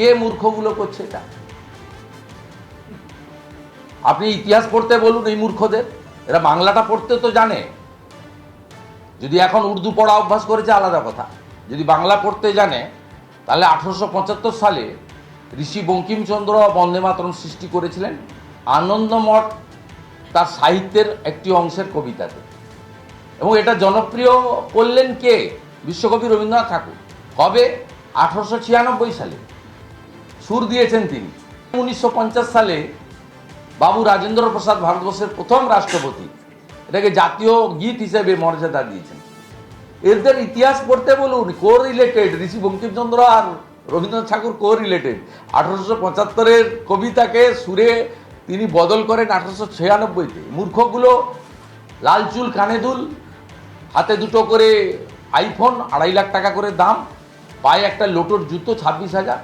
কে মূর্খগুলো করছে এটা? আপনি ইতিহাস পড়তে বলুন এই মূর্খদের, এরা বাংলাটা পড়তে তো জানে। যদি এখন উর্দু পড়া অভ্যাস করেছে আলাদা কথা, যদি বাংলা পড়তে জানে তাহলে 1875 সালে ঋষি বঙ্কিমচন্দ্র বন্দে মাতরম সৃষ্টি করেছিলেন আনন্দমঠ তার সাহিত্যের একটি অংশের কবিতাতে, এবং এটা জনপ্রিয় করলেন কে? বিশ্বকবি রবীন্দ্রনাথ ঠাকুর। কবে? 1896 সালে সুর দিয়েছেন তিনি। 1950 সালে বাবু রাজেন্দ্র প্রসাদ ভারতবর্ষের প্রথম রাষ্ট্রপতি এটাকে জাতীয় গীত হিসেবে মর্যাদা দিয়েছেন। এদের ইতিহাস পড়তে বলুন, কো রিলেটেড। ঋষি বঙ্কিমচন্দ্র আর রবীন্দ্রনাথ ঠাকুর কো রিলেটেড। 1875-এর কবিতাকে সুরে তিনি বদল করেন 1896-তে। মূর্খগুলো লাল চুল কানে দুল, হাতে দুটো করে আইফোন, 2.5 লাখ টাকা করে দাম, পায়ে একটা লোটোর জুতো 26,000।